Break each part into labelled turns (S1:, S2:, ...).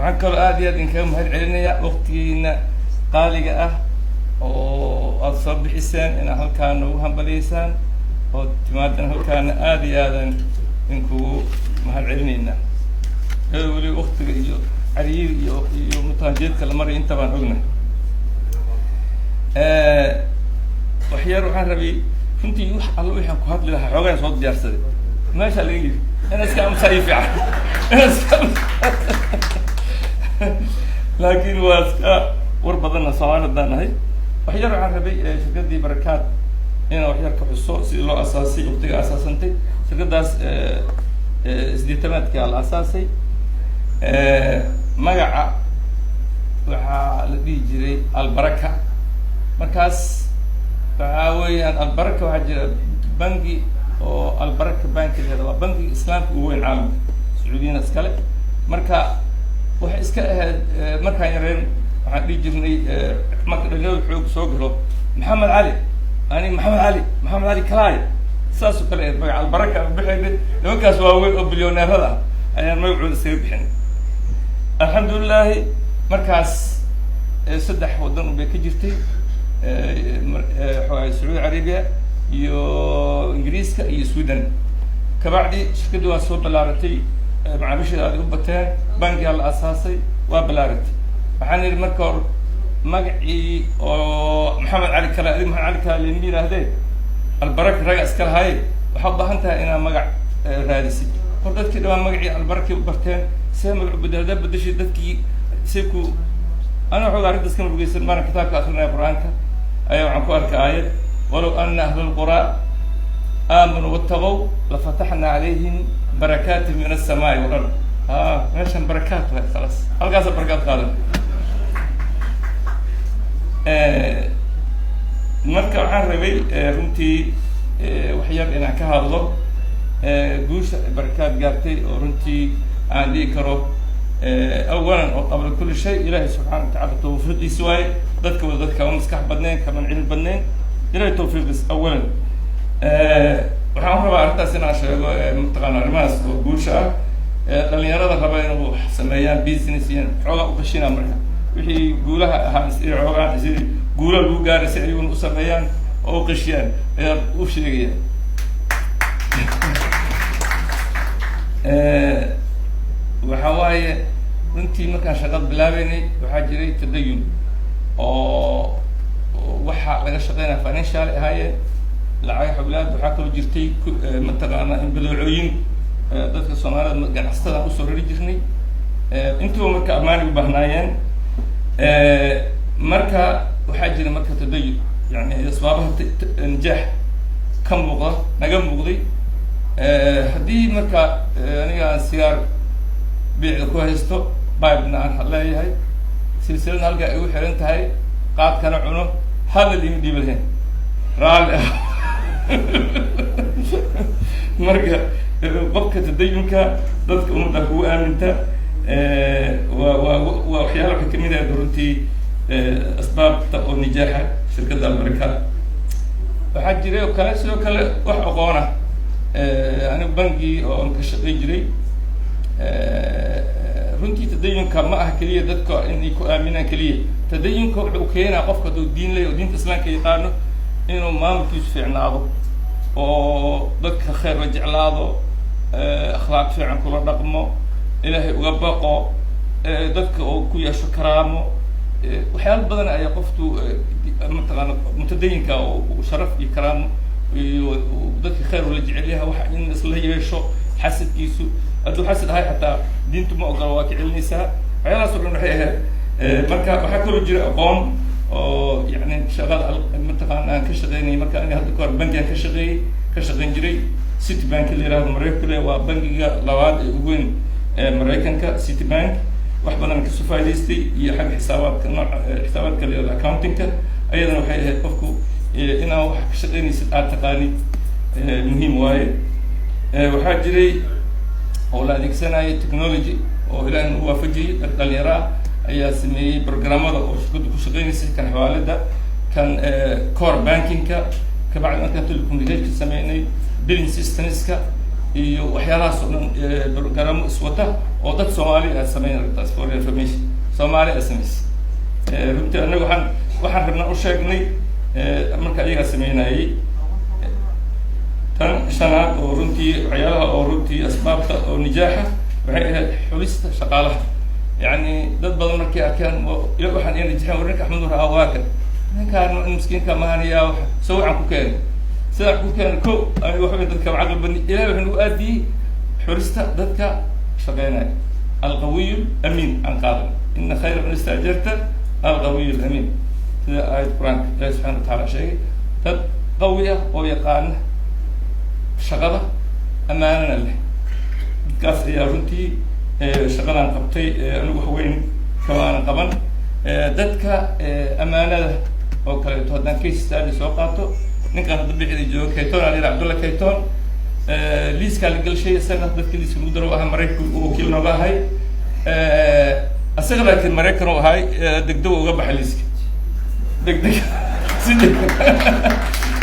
S1: waxaan kaloo aad iyo aad idinkaga mahad celinayaa waqtigiina qaaliga ah oo aada soo bixiseen inaad halkaan ugu hambaliyeysaan oo timaadan halkaana aad iyo aadan idinkugu mahad celinaynaa weli waqtiga iyo cariir iyo mutaanjeedka la maray inta baan ognahay waxyar waxaan rabay runtii wax alla waxaan ku hadli lahaa xoogaan soo diyaarsaday meesha laga yiri ina iska amsaa ii fiican laakiin waa iska war badanna Soomaali haddaan nahay waxyar waxaan rabay shirkaddii barakaad inaan waxyar ka xuso sidii loo asaasay waqtiga asaasantay shirkaddaas isdiitamaadka la asaasay magaca waxaa la dhihi jiray albaraka markaas waxaa weeyaan albaraka waxaa jira bangi oo albaraka bankigeeda waa bangiga islaamka ugu weyn caalamka sacuudiyana iskale marka waxay iska ahayd markaan yareen waxaan dhihi jirnay marka dhalinyarada xoog soo galo maxamed cali ani maxamed cali kalaaye saas oo kale ahayd magaca albaraka bixinay nimankaas waaweyn oo bilyoneerada ah ayaan magacooda isaga bixinay alxamdulilahi markaas 3 waddan bay ka jirtay Sacuudi Carabiya iyo Ingiriiska iyo Sweden kabacdi shirkaddu waa soo balaaratay macaamiisheeda aad u bateen bangiga la asaasay waa balaaratay waxaan yidhi marka hor magacii oo maxamed cali kale maxamed cali kale lama yidhaahdee albaraka raga iska lahaye waxaa u baahan tahay inaad magac raadisid hor dadkii dhawaan magacii albarakay u barteen see magac bedeshay dadkii si ku أنا أقول أريد أسكن بقيس ما أنا كتاب كأخرنا القرآن أيوة عن قارك آية ولو أن أهل القرى آمنوا واتقوا لفتحنا عليهم بركات من السماء والأرض ماشان بركات خلاص القاس بركات هذا مركب عربي رنتي وحياب إن كهذا جوش بركات جارتي ورنتي عندي كرو أولاً وقبل كل شيء إلهي سبحانه وتعالى توفيق يسوي ضدك وضدك ومسكح بدنين كمان علم بدنين إلهي توفيق أولاً وحنا بعرفت سنة شيء متقنا رماس وجوشة اللي يرى ذا خبرين وحسميان بيزنسيان عقا وخشينا مرة وحي جولها هنسير عقا نسير جولا لوجار سعيون وسميان أو قشيان وشيء وحواي runtii markaan shaqada bilaabeynay waxaa jiray tadayun oo waxa laga shaqeynaa financial ahaayeen lacag xublaad waxaa kaloo jirtay mataqaanaa in badeecooyin dadka Soomaalida ganacsatada u soo rari jirnay intuba marka ammaan u baahnaayeen marka waxaa jira marka tadayun yani asbaabaha najaax ka muuqda naga muuqday haddii marka aniga sigaar بيع كويستو بايبنا عن حلاي هاي سلسلة نلقى أيوة حرنت هاي قاد كان عنو هذا اللي يدي بالهن رال مرجع بقى تدينك ضدك أمور هو أنت وحيالك كمية درنتي أسباب نجاح شركة البركات فحجري وكلا سو كلا وحقونا أنا بنجي أو انكشف يجري runtii tadayunka ma aha kaliya dadka inay ku aaminaan kaliya tadayunka wuxuu keenaa qofka duu diin leh oo diinta islaamka yaqaano inuu maamulkiisu fiicnaado oo dadka khayr la jeclaado akhlaaq fiican kula dhaqmo ilaahay uga baqo dadka oo ku yeesho karaamo waxyaalo badan ayaa qoftu mataqaana mutadayinka oo sharaf iyo karaamo iyo dadka khayr la jecel yahay waxa in isla yeesho xasadkiisu أدو حسد هاي حتى دينتو ما أقدر واقع النساء عيال صورنا نحيها مركا وحكوا رجل أقوم يعني شغال منطقة كشغيني مركا أنا هذا كور بنك كشغين جري سيتي بانك اللي راه مريكله وبنك لواد وين مريكان كسيتي بانك وحبنا من كسوفايليستي يحب حسابات كلي الأكاونتينج أيضا وحيها قفكو إنه كشغيني سبعة تقاني مهم وايد وحاجري أولاد إكسنا تكنولوجي وإلى هو فجي الدليرة أي سمي برنامج أو شغل كان حوالده كان كور بانكينج كبعد ما كانت الكونجليش سميني بيلين سيستمز iyo waxyaalahaas oo dhan barnaamo iswata oo dad Soomaali ah sameeyay arrintaas for information Soomaali ah sameeyay runtii anagu waxaan rabnaa u sheegnay marka ayaga sameynayay tan shanaad oo runtii waxyaalaha oo runtii asbaabta oo nijaaxa waxay ahayd xulista shaqaalaha يعني dad badan markay arkaan ila waxaan inay jixaan wararka Axmed Nuur Awaaka ninkaan miskiinka maaniya soo aan ku keenay sida ku keenay ko ay wax dadka macaqal bani ilaahay wuxuu aadii xulista dadka shaqeynay القوي الأمين عن قادم إن خير من استأجرته القوي الأمين هذا آية القرآن الله سبحانه وتعالى شيء تد قوية ويقان شغلة أمانة له كاس يا رنتي شغلة قبتي أنا وحوين كمان قبل دتك أمانة أو كلا تهدنا كيس تاني سوقاته نكان ضبي عدي جو كيتون علي عبد الله كيتون ليس كان كل شيء سنة دتك ليس مدرو أهم مريك وكيل نباه هاي أصغر لكن مريك رو هاي دكدو وقبح ليسك دك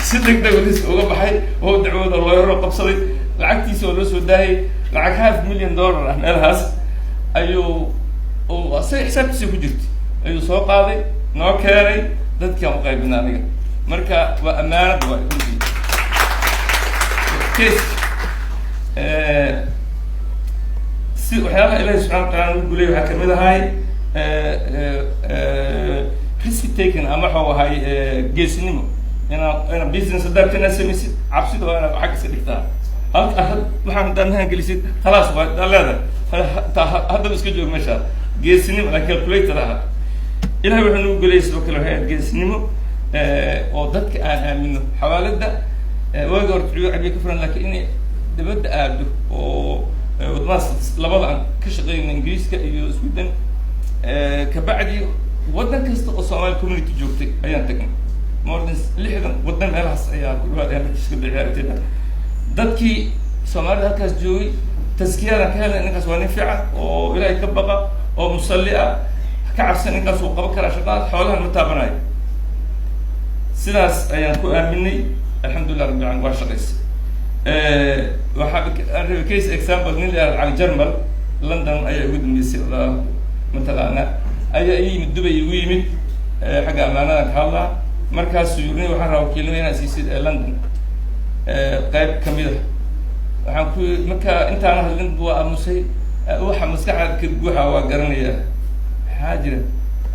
S1: صدق ده وليس وقبح هاي وهو دعوة الله يرى قبصري لعكتي سوى لسه داي لعك $500,000 احنا الهاس ايو او حساب سيكو جرتي ايو سوق قاضي نو كاري دد كان قايبنا aniga marka waa amaanad waa runtii كيس si waxyaalaha Ilaahay subhanahu wa ta'ala uu guleeyahay waxa kamid ahay risk taking ama waxa ahay geesinimo ina business dadkana sameeyay cabsido ana xaq iska dhigtaa هل waxaan danaha gelisid خلاص waa dhalada hadda iska joog meesha geesinimo la calculator ah ilaahay wuxuu nagu guleeyay sidoo kale hay geesinimo oo dadka aan aamino xawaalada waaga hortiyo abi ka furan laakiin in dibadda aado oo wadmaas labada aan ka shaqeeyay Ingiriiska iyo Sweden ka bacdi wadan kasta oo Soomaali community joogtay ayaan tagnay more than 60 wadan meelahaas ayaa ku dhawaad iska bixiyaa dadkii Soomaalida halkaas joogay taskiyada ka helay ninkaas waa nin fiican oo Ilaahay ka baqa oo musalli ah ka cabsan ninkaas uu qaban kara shaqada xoolaha ma taabanayo sidaas ayaan ku aaminay alxamdulillah rabbil caalamiin waa shaqays waxa case example nin la Jarmal London ayaa ugu dambeysay matalaana ayaa yimid Dubai ugu yimid xagga amaanada ka hadla markaas yurni waxaan rabaa wakiilnimo inaan siisid London qayb kamid ah waxaan ku marka intaan hadlin buu aamusay waxa maskaxda ka guuxa waa garanaya xaajira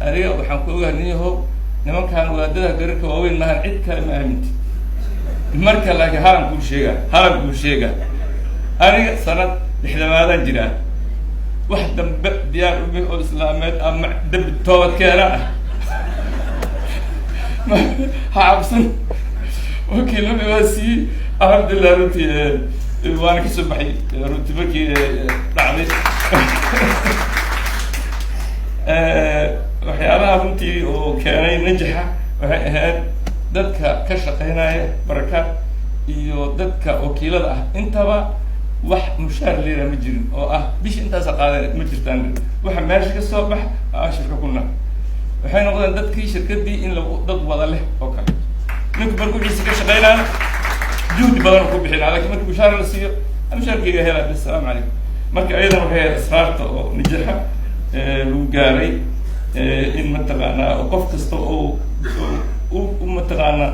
S1: ariga waxaan ku ogaanayo nimankan wadaadada gararka waaweyn ma han cid kale ma aaminti marka laakiin haran ku sheega aniga sanad 60 jira wax dambe diyaar u bixi oo islaameed ama dab toobad keena ha absan وكيل الواسي الحمد لله رتي وانا كسبحي رتي بركي دعدي waxyaalaha runtii oo keenay najaxa waxay ahayd dadka ka shaqeynaya barakaad iyo dadka wakiilada ah intaba wax mushaar leeyahay ma jirin oo ah bish intaas qaaday ma jirtaan waxa meesha ka soo bax shirka kuna waxay noqdeen dadkii shirkadii in dad wada leh oo kale ninka markuu ciise ka shaqeynaa juhdi badan ku bixinaa laakiin markuu mushaar la siiyo mushaarkiiga helaa assalaamu calaykum marka ayadana waxay asraarta oo najaxa lagu gaaray in mataqaana qof kasta oo mataqaana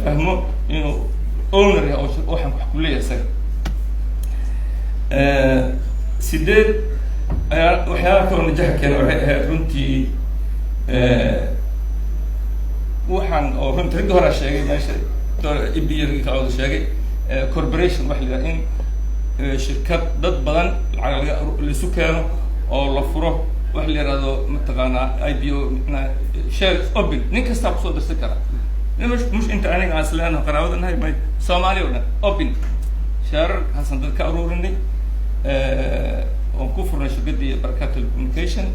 S1: fahmo inuu owner yahay oo waxaan wax ku leeyahay sideed waxyaalaha kale najaxa keena waxay ahayd runtii waxaan oo runtii ragga hore sheegay meesha ibiyada ka wada sheegay corporation wax la in shirkad dad badan lacag la isu keeno oo la furo wax la yiraahdo mataqaana IPO share open nin kasta ku soo dirsan kara مش انت aniga aan islaano qaraabadanahay may Soomaali oo dhan open share hasan dadka aruurinay oo ku furnay shirkadii Baraka Telecommunication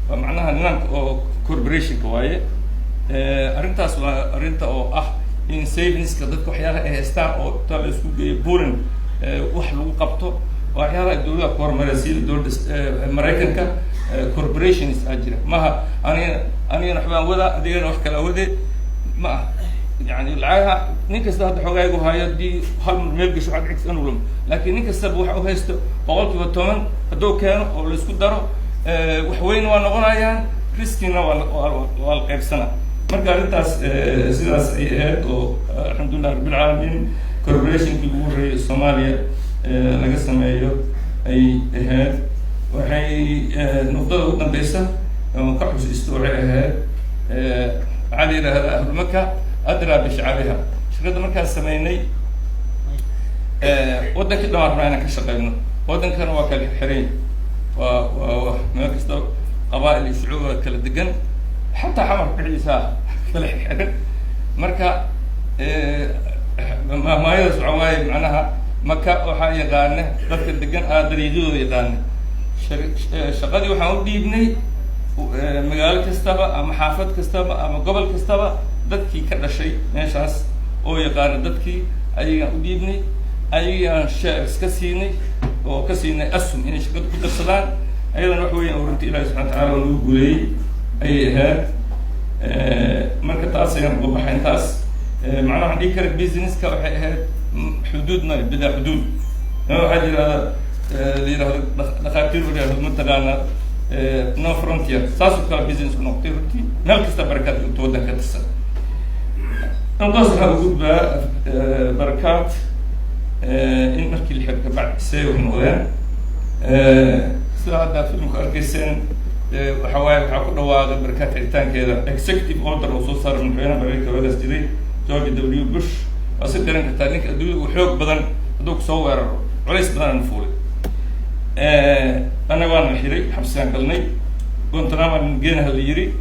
S1: waa macnaha nidaamka oo corporation ka waaye arrintaas waa arrinta oo ah in savings ka dadka waxyaalaha ay haystaan oo tal isku geeyo buurin wax lagu qabto waxyaalaha dawladda ku hormaraysiin dawladda Mareykanka corporations ajira ma aniga waxbaan wada adigana wax kala wade ma يعني العاها نكست هذا حقائق وهاي دي هم ملقش حق عكس أنولم لكن نكست بوح وهيست بقول كيف التمن هدول كانوا أو اللي سكدروا وحوين ونقولنا يعني كريستينا والقيب سنة مركز الناس سيداس والحمد لله رب العالمين كوربريشن في بوري الصومالية لقسم أي هاد وحي نقطة قدام بيسا وكحوس استوعي هاد علي لها أهل مكة أدرى بشعرها شغل مركز سميني ودن كده معنا كشغلنا ودن كانوا وكالي حرين ومركز قبائل الشعوب كلا دقن حتى حمر بعيسى كلا حرين مركا ما يسمعوا معناها مكة وحي يقارنه ذلك الدقن أدريجو يقارنه شغلي وحاول ديبني مقال كستبا أما حافظ كستبا أما قبل كستبا dadkii ka dhashay meeshaas oo yaqaan dadkii ayaga u diibnay ayaga shares ka siinay oo ka siinay asum inay shaqada ku darsadaan ayadana wax weeyaan urinta Ilaahay subhanahu wa ta'ala uu guuleeyay ay ahayd marka taas ayaan uga baxay taas macnaha hadii kale business-ka waxay ahayd xuduud ma bida xuduud waxa jira dhaqaatiir wada mantaqaana no frontier saas oo kale business noqotay runtii meel kasta barakaad inta wadanka tirsan نقص هذا بركات إن مركي الحب بعد سير ونوان ساعدنا في المكاركسين وحوالي حقول واحد بركات عتان كذا executive order وصول صار من بين أمريكا ولا سجلي جورج دبليو بوش أصل كلام كتاريخ أدوي وحوق بدن دوك صور رئيس بدن نفولي أنا وانا الحري حبسان قلني كنت نعمل جينا هاليري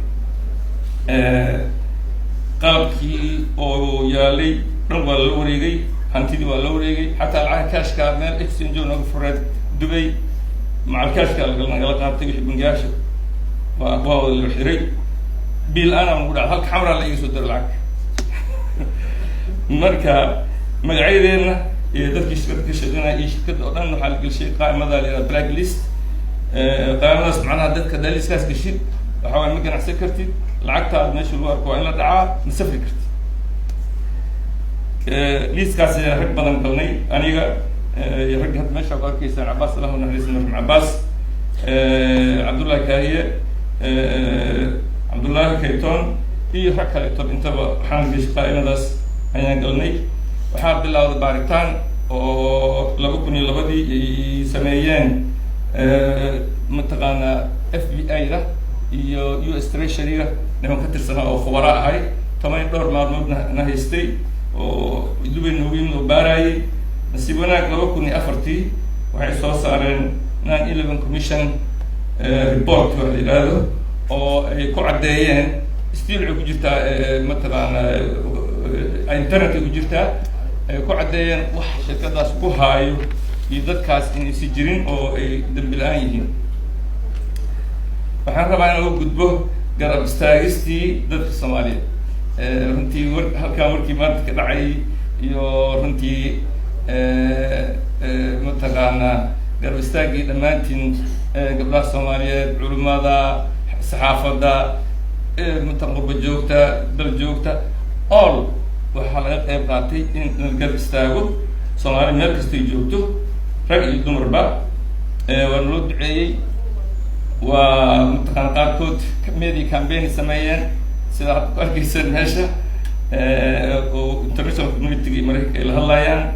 S1: qalabkii oo yaalay dhan waa la wareegay hantidii waa la wareegay xataa lacag kaashka meel exchange oo nagu fureed Dubai macal kaashka laga qaatay wixii bangaasha waa la xiray bil ana ugu dhac halka xamra la iga soo diray lacag marka magacadeena iyo dadkii shirkadda ka shaqeynaya iyo shirkadda oo dhan waxa la galshay qaamada la blacklist qaamadaas macnaha dadka daliskaas gashid waxa way ma ganacsan kartid lacagta meesha loo arko in la dhacaa masafri karti liiskaas rag badan galnay aniga rag had meesha ku arkaysan Abbas Allahu naxariis marxum Abbas Abdullah Kaahiye Abdullah Kayton iyo rag kale tob intaba waxaan gashay qaynadaas ayaan galnay waxaa bilowday baaritaan oo 2002 ay sameeyeen mataqaana FBI-da iyo US Treasury-ga niman ka tirsanaa oo khubaro ahay toban dhowr maalmood na haystay oo Dubai noogu yimid oo baarayay nasiib wanaag 2004 waxay soo saareen 9/11 commission report oo la yiraahdo oo ay ku cadeeyeen stiil ku jirtaa mataqaana internet ku jirtaa ay ku cadeeyeen wax shirkadaas ku haayo iyo dadkaas inay si jirin oo ay dambi la'aan yihiin waxaan rabaa inaan gudbo garab istaagistii dadka Soomaaliyeed runtii halkaan warkii maanta ka dhacay iyo runtii mataqaana garab istaagii dhammaantiin gabdhaha Soomaaliyeed culimada saxaafadda mataqaana joogta dal joogta all waxa laga qayb qaatay in garab istaago Soomaali meel kasta ay joogto rag iyo dumarba waa loo duceeyay ومتقن قاركود كميدي كامبين سمايان سيدا أركيسن هاشا وانترنشنال كوميونيتي مريكا الهلايان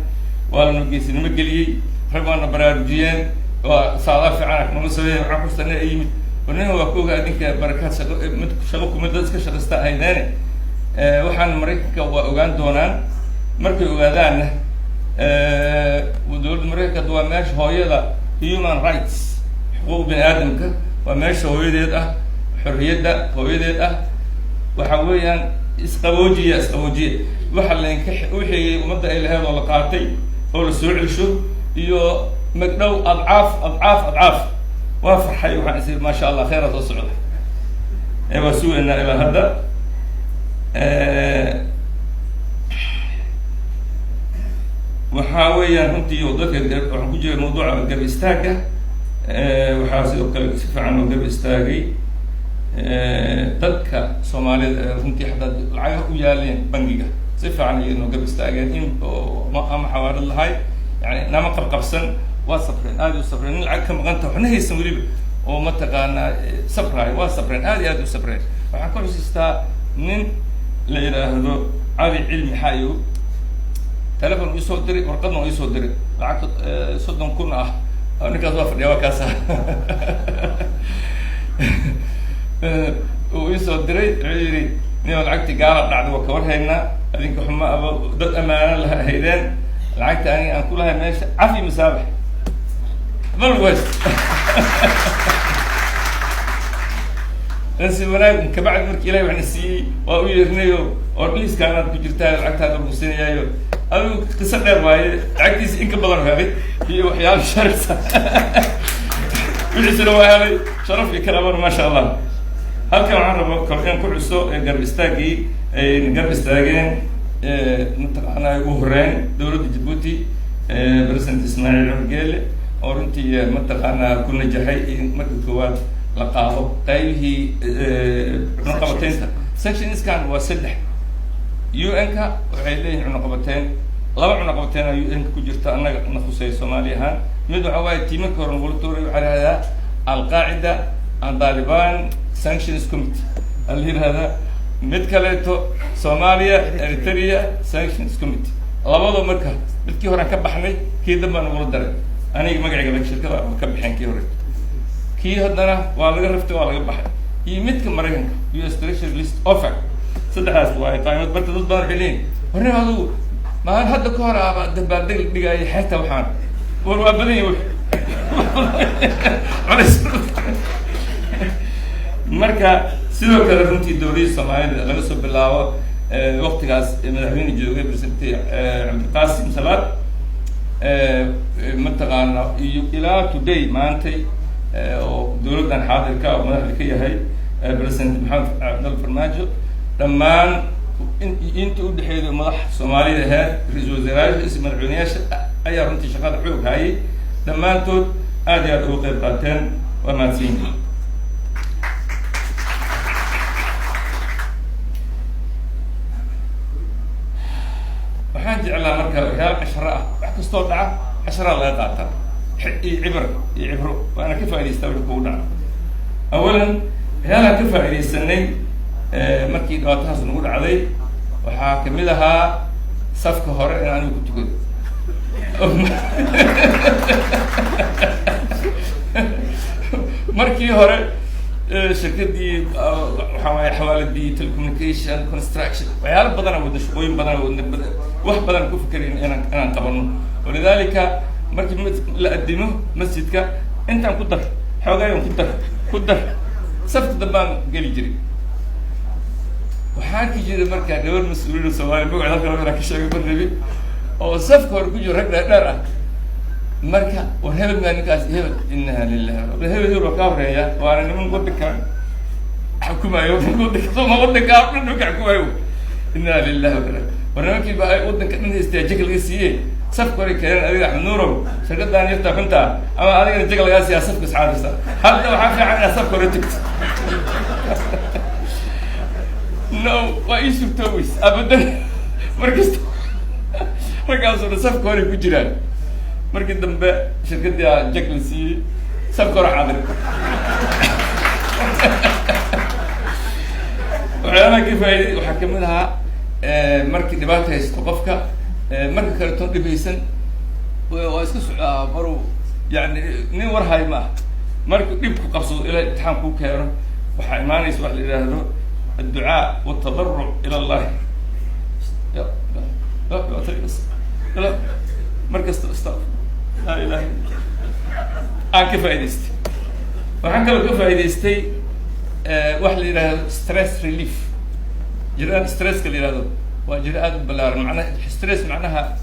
S1: ولا نجيس المجلي ربنا برارجيان وصلاة في عارك منصبين عقب سنة أيام ونحن وكوجا إنك بركات شغلكم مدرسة كشغلستا هيداني وحن مريكا وأوغان دونان مركي أوغادان ودول مريكا دواماش هويدا human rights حقوق بني آدم وماشي هويديد حرية هويديد وحويا اسقوجية waxa la inka wixii umada ay lahayd oo la qaatay oo la soo celsho iyo magdhow adcaaf waa farxay waxaan isir ma sha Allah khayr soo socda ee wasuuna ila hada waxa weeyaan runtii oo dadka waxaan ku jiray mawduuca garab istaaga waxa sidoo kale si fiican oo garab istaagay dadka Soomaaliyeed runtii hadda lacag u yaaleen bangiga صفة إنه قبل استاجن أما حوار الهاي يعني نام قبسن وصفرين هذا وصفرين العكم غنته وحنا هي السمريب ومتقانا صفراي وصفرين هذا وصفرين وحكون ستا من اللي هذا عادي علمي حيو تلفون يصدر ورقدنا يصدر لعقد صدق كنا أنا كذا يا وكاسة ويصدر عيري نيو العقد قال بعد وكور هنا أديك حما ضد أمانة لها هيدان العقد أنا كلها ماشي عفي مسابح بالوجه نسي وناك كبعد مرك إلى يعني سي ويرنيو أورليس كانت بجرتها العقد هذا المسنة يايو أنا قصة واي عقدي إنك بدر هذه هي وحياة شرسة بالعسل وهذه شرف لي كلام ما شاء الله هل كان عرب كان كل سوء قرب استاجي قرب استاجين أنا وهران دولة جيبوتي برسنت إسماعيل عرقيل أورنتي متقنا كنا جهاي مكتوبات لقاطه قايله نقبتين سكشنز كان وسدح UN وعليه نقبتين لبع نقبتين UN كجرت أنا نخصي سوماليها مدعو وايد تيمك ورنقولتوري على هذا القاعدة الطالبان sanctions committee اللي هذا متكلمتو سوماليا إريتريا sanctions committee لبعض مركز بدكي هرا كبحني كذا ما نقول درج أنا مقعد لك شركة مكبحين كي هرا كي هذا ولا عرفت ولا كبح هي متك مريهن US treasury list offer صدقت واي قائمة برت ضد بارحلين هرا هذا ما هذا كهرا دبادل دقاي حتى وحان والوابني marka sidoo kale runtii dowladda Soomaaliya laga soo bilaabo waqtigaas madaxweyne joogay president Cabdiqaasim Salaad mataqaana iyo ilaa today maantay oo dowladdan xaadirka oo madaxda ka yahay president Maxamed Cabdul Farmaajo dhammaan inta u dhaxeeyo madax Soomaaliyeed ra'iisul wasaaraha madaxweynayaasha ayaa runtii shaqada xoog hayay dhammaantood aad iyo aad uga qayb qaateen waa mahadsanyihiin waxaan jeclaa marka waxyaalo casharo ah wax kastoo dhaca cashara laga qaataa cibro waana ka faa'idaystaa wixii kugu dhaca awalan waxyaalaha ka faa'iidaysanay markii dhibaatadaas nagu dhacday waxaa kamid ahaa safka hore in anigu ku tukado markii hore shirkadii waxaa waaye xawaaladii telecommunication construction waxyaalo badan oo wada shaqooyin badan oo wax badan ku fikireen inaan qabano walidaalika markii la adimo masjidka intaan ku dar xoogayaan ku dar safka dambaan geli jiray waxaa ka jira markaa gabar mas-uuliyiin Soomaaliya magaca halkan waxaan ka sheegay barnabi oo safka hore ku jiro rag dheer ah marka وهذا من الناس هذا إنها لله وهذا هو كافرية وأنا من قد كان حكومة يوم قد ثم قد كافر نوك حكومة يوم إنها لله وأنا ممكن بقى قد كان يستأجر الجنسية سفكري كان أريد أن نوره شركة دانية تفنتا أما أريد أن تجعل الجنسية سفك سعادة حتى وحافي عنها سفكري تكت no وإيش بتويس أبدا مركز سفكري بجيران markii dambe shirkadda Jacklesi sabkor xaadir waxaana ka faa'iiday waxa kamid aha markii dhibaato haysto qofka marka kale toon dhibeysan waa iska socdaa baro yani nin war hay ma markii dhib ku qabsado ila imtixaan ku keeno waxa imaanaysa wax la yiraahdo الدعاء والتضرع الى الله لا مركز استغفر لا إله إلا كفايدستي وحنا كفايدستي واحد اللي ستريس ريليف جران ستريس كلي هذا وجران بلار معناها ستريس معناها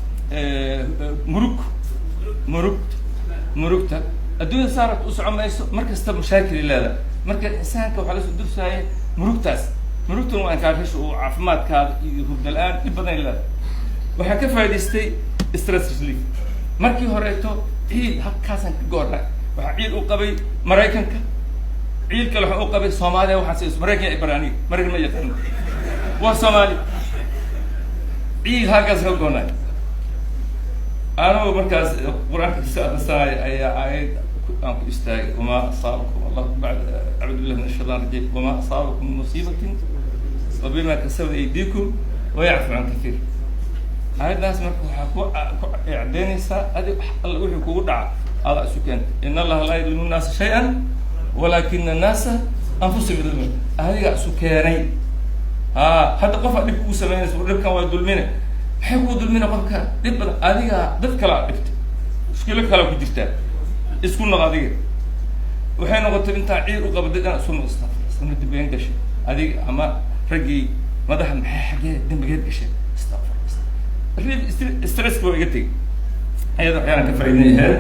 S1: مروكتا الدنيا صارت أسعى ما مركز تب مشاكل إلا هذا مركز إنسان كوح على سدوس هاي مروكتا وأنا كارفش وعفمات كار يهود الآن يبدأ إلا وحنا كفايدستي ستريس ريليف markii horeeto ciid halkaasan ka goornay waxa ciid u qabay Mareykanka ciid kale waxa u qabay Soomaaliya waxa si Mareykan Ibraani Mareykan ma yaqaan waa Soomaali ciid halkaas ka goonay anuu markaas qur-aanka kisa akhrisanay ayaa aayad aan ku istaagay wamaa asaabakum allah bacda acuudu billahi min ashaytaan rajiim wamaa asaabakum min musiibatin wabimaa kasabat aydiikum wayacfu can kasiir aayaddaas marka waxaa ku caddeynaysaa adig alla wixii kugu dhaca adaa isu keenta in allaha laa yadlimu nnaasa shay-an walaakina annaasa anfusahum yadlimuun adigaa isu keenay hadda qof aa dhib kugu samaynaysa dhibkan waa dulmine maxay kuu dulmina qofka dhib badan adigaa dad kalaa dhibta mushkilo kalaa ku jirtaa isku noq adiga waxay noqotay intaa ciid u qabday inaa isu noq isna dambeen gashay adiga ama raggii madaxa maxay xaggee dambigeed gashay stresska waa iga tegay ayada waxyaalan ka faa'iidnay ahayd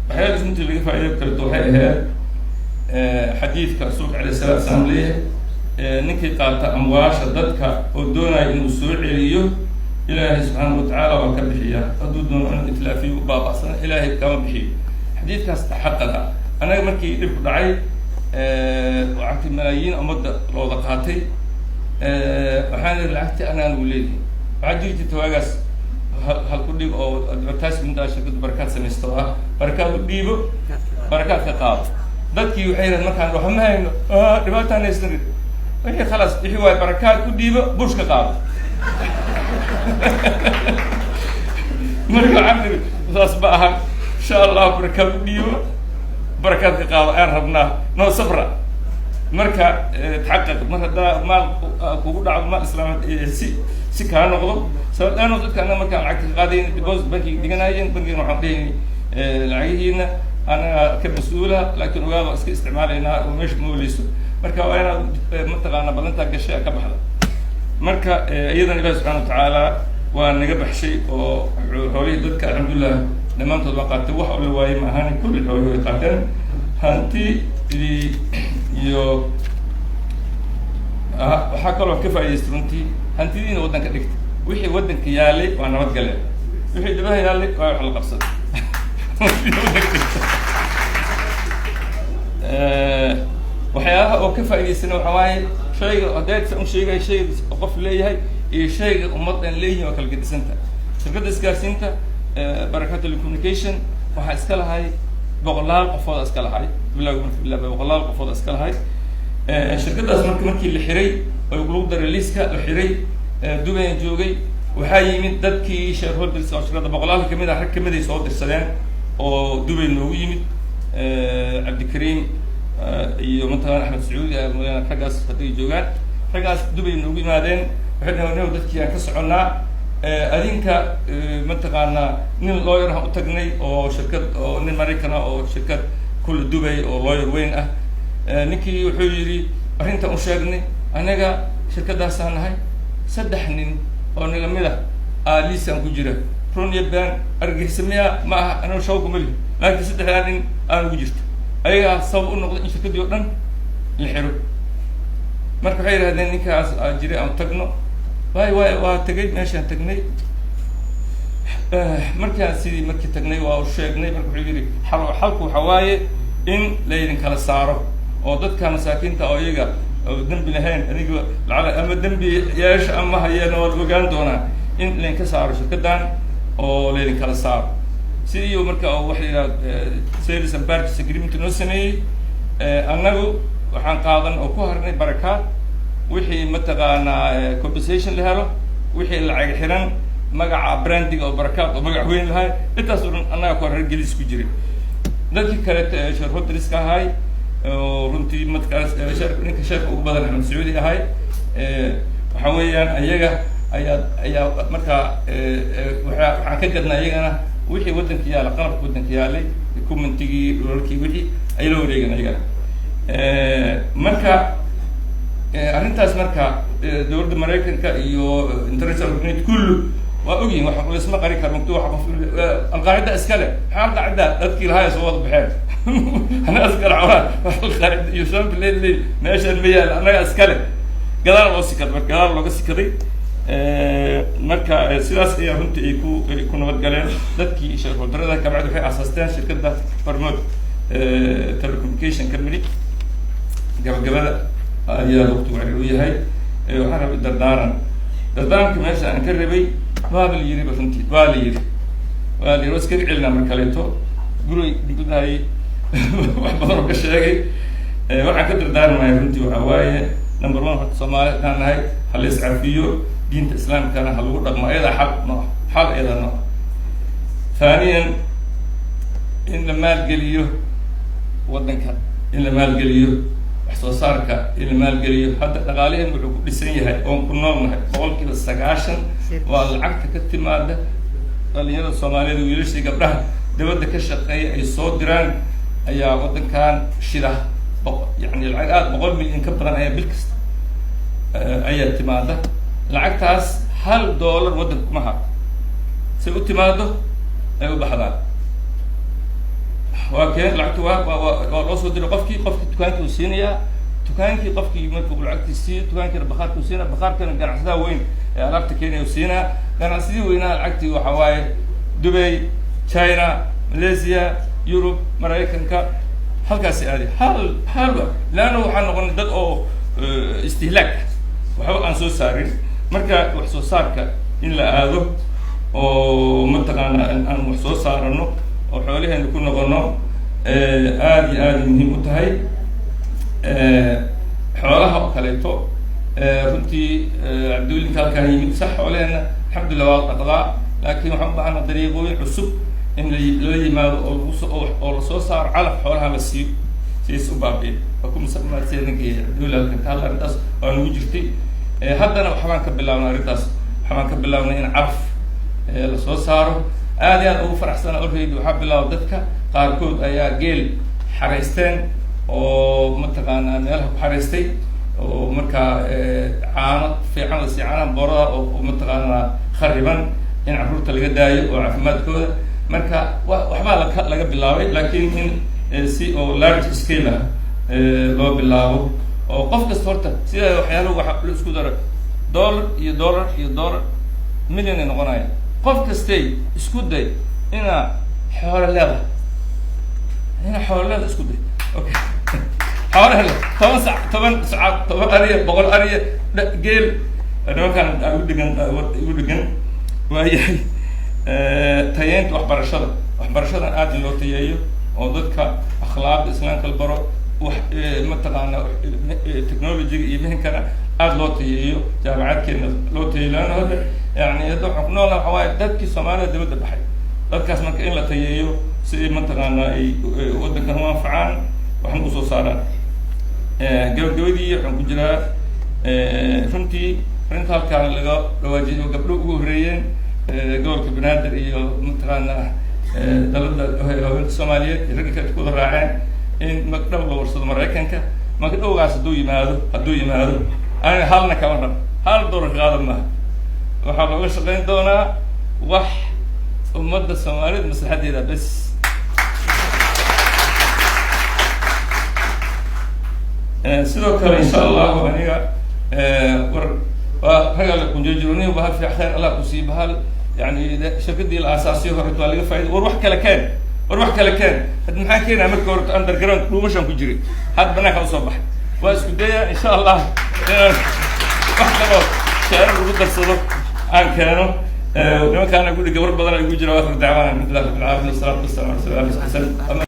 S1: waxyaala ismintii laga faa'iiday kaleto waxay ahayd xadiidka rasuulka alayh salatu salaam leeyahay ninkii qaata amwaasha dadka oo doonaya inuu soo celiyo ilaahay subxaana watacaala waa ka bixiyaa hadduu doono inuu itlaafiyo u baaba'sana ilaahay kama bixiyo xadiidkaas taxaqaqa annaga markii dhibku dhacay lacagti malaayiin ummadda looda qaatay waxaan ihi lacagti anaa nagu leedahay waxaa jiri jirta waagaas hal ku dhig oo advertisement shirkadda barakaad samaysta oo ah barakaad u dhiibo barakaad ka qaado dadkii waxay yidhahan markaan waxa ma hayno dhibaataan haystan wixii khalaas wixii waay barakaad u dhiibo bush ka qaado marka waxaan ihi saas ma aha insha allah barakaad u dhiibo barakaad ka qaado ayaan rabnaa noo sabra marka taxaqaq mar haddaa maal kugu dhacdo maal islaamad si kaa noqdo sababtaano dadka anaga markaan lacagta ka qaadayn deposit bankiga diganaayeen bankigan waxaan dhehayni lacagihiina anaga ka mas-uula laakiin ogaada iska isticmaalaynaa oo meesha ma oleyso marka waa inaad mataqaana badantaa gashay a ka baxda marka iyadana ilahi subxana watacaala waa naga baxshay oo xoolihii dadka alxamdulilah dhammaantood waa qaatay wax oo la waayey ma ahaani kulli xoolihi way qaateen hanti iyo waxaa kaloo ka faa'idaystay runtii hantidiina waddanka dhigta wixii waddanka yaalay waa nabad galeen wixii dhibaha yaalay waa wax la qabsaday waxyaabaha oo ka faa'idaystana waxa waaye shayga hadeedsa un sheegaya shayga qof leeyahay iyo shayga ummaddan leeyihin waa kala gedisanta shirkadda isgaarsiinta barakaat telecommunication waxaa iska lahay boqolaal qofooda iska lahay bilaaga marka bilaaba boqolaal qofooda iska lahay shirkaddaas markii la xiray oo lagu daray liiska la xiray dubayn joogay waxaa yimid dadkii shareholders oo shirkadda boqolaalka kamid ah rag kamid ay soo dirsadeen oo dubay noogu yimid cabdikariim iyo mataqaana axmed sacuudi raggaas hadday joogaan raggaas dubay noogu yimaadeen waxay dhahan dadkii aan ka soconnaa adinka mataqaanaa nin lawyer aan u tagnay oo shirkad oo nin maraykan ah oo shirkad kula dubay oo lawyer weyn ah ninkii wuxuu yidhi arrintan u sheegnay anaga shirkaddaasaan nahay 3 nin oo naga mid ah liisaan ku jira run iyo been argagixisamiya ma aha anuu shawku mali laakiin 3 nin aan ugu jirto ayagaa sabab u noqday in shirkaddii oo dhan la xiro marka waxay yidhahdeen ninkaas jiray aan tagno waa tagay meeshaan tagnay markaan markii tagnay waa u sheegnay marka wuxuu yidhi xalku waxa waaye in laydin kala saaro oo dadka masaakiinta oo iyaga dembi lahayn adiga lacala ama dembi yeesha ama hayeena waa la ogaan doonaa in laydinka saaro shirkaddan oo laydin kala saaro sidii marka waxa la yidhaha sales and purchase agreement noo sameeyey annagu waxaan qaadan oo ku harnay barakaad wixii mataqaanaa compensation la helo wixii lacag xiran magaca brandiga oo barakaad oo magac weyn lahay intaas oo dhan annaga ku harar gelis ku jiray dadkii kale shareholderiska ahay oo runtii matkaas ninka sheeka ugu badan axmed sacuudi ahay waxa weeyaan ayaga ayaa markaa waxaan ka gadnaa iyagana wixii waddanka yaala qalabka waddanka yaalay documentigii dholalkii wixii ay la wareegan ayagana marka arrintaas marka dowladda maraykanka iyo international community kullu waa ogyihin wax laisma qari karo mugto wax qof alqaacida iskale maxaa alqaacida dadkii lahaaya soo wada baxeen ana iskale xoraa alqaacida iyo shan bileed leey meeshaan ma yaal annaga iskale gadaal loo sikad marka gadaal looga sikaday marka sidaas ayaa runtii ay ku nabad galeen dadkii shareholderada kabacdi waxay asaasteen shirkadda farmood telecommunication company gabagabada ayaa waqtigu ceri u yahay waxaan rabay dardaaran dardaanka meesha aan ka rabay waaba la yiri runtii waa la yiri iska celina marka leeto guri diglahay wax badan oo ka sheegay waxaan ka dardaarmayaa runtii waxa waaye number 1 horta Soomaali aan nahay hal is cafiyo diinta islaamkana ha lagu dhaqmo ayada xaq ayada no ثانيا in la maalgeliyo wadanka in la maalgeliyo wax soo saarka in la maalgeliyo hadda dhaqaalaheenu wuxuu ku dhisan yahay oo ku noolnahay 90% waa lacagta ka timaada dhalinyarada Soomaaliyeed wiilasha gabdhaha dawladda ka shaqeeya ay soo diraan ayaa wadankan shida يعني العقد 100 مليون كبران أي بالكست أي اعتماده العقد هل دولار ودك معها سوي اعتماده أيوة بحضان وكان العقد والأصل دي قفكي تكانك وسينيا تكانك قفكي يملك بالعقد السي تكانك بخار وسينا بخار كان قاعد حدا وين عرفت كينيا وسينا كان عسدي وين العقد وحواي دبي تشاينا ماليزيا يوروب مريكان halkaas aadi halba laana waxaan noqon dad oo istihlaak waxa aan soo saarin marka wax soo saarka in la aado oo mataqaana aan wax soo saarano oo xoolaheena ku noqono aad muhiim u tahay xoolaha oo kaleeto runtii abduulin halkaan yimid sax xoolaheena alxamdulillah waa qadqaa laakiin waxaan u baahanaa dariiqooyin cusub in la yimaado oo la soo saaro calaf xoolaha la siiyo siis u baabiin ku musamaadseedinka dawladda ka hadlayntaas oo nagu jirtay haddana waxaan ka bilaabnay arintaas waxaan ka bilaabnay in calaf la soo saaro aad ugu faraxsan already waxa bilaab dadka qaarkood ayaa geel xareysteen oo mataqaana meelaha ku xareystay oo marka caano fiican la sii caana boorada oo mataqaana khariban in carruurta laga daayo oo caafimaadkooda marka waxba laga bilaabay laakiin in si oo large scale loo bilaabo oo qof kasta horta sida waxyaalo waxa la isku daro dollar million noqonaya qof kasta isku day ina xoolaha isku day okay xoolaha 10 saacad 10 ariya 100 ariya geel أنا كان أقول لكن وهي تيانت وحبرشة آدي لو تيجي وضدك أخلاق إسلام كالبرو ومتقنا تكنولوجي يمكن كان آد لو تيجي جامعات كنا لو تيجي لأنه هذا يعني يدو حكنا لنا حوالي دتك سمانة دمد بحي دتك اسمك إلا تيجي سي متقنا وضدك هو فعال وحن صارا جودي عن كجرا فنتي فنت هالكان لو واجهوا قبله هريين قولك بنادر إيو متقنا دولة الصومالية رجعت تكون راعين إن مقدم لو ورصد مريكانك مقدم قاس هدو يمادو أنا حالنا كمان حال دور غادم ما وحال وش غين دونا وح ومدة الصومالية مثل حديدا بس سلوك إن شاء الله وأنا وهذا كنجروني وبها في خير الله كسيبها يعني شركتي الأساسية هرتوا لي فايدة وروح كلا كان هاد محاكينا عملك ورت أندر جراوند لو مش هنكجري هاد بناك الصباح واسكدية إن شاء الله واحدة شهر وجود الصدق عن كانوا ولما كان يقول لي قبل بدل يقول جرا آخر دعوانا من الله العالمين والصلاة والسلام على رسول الله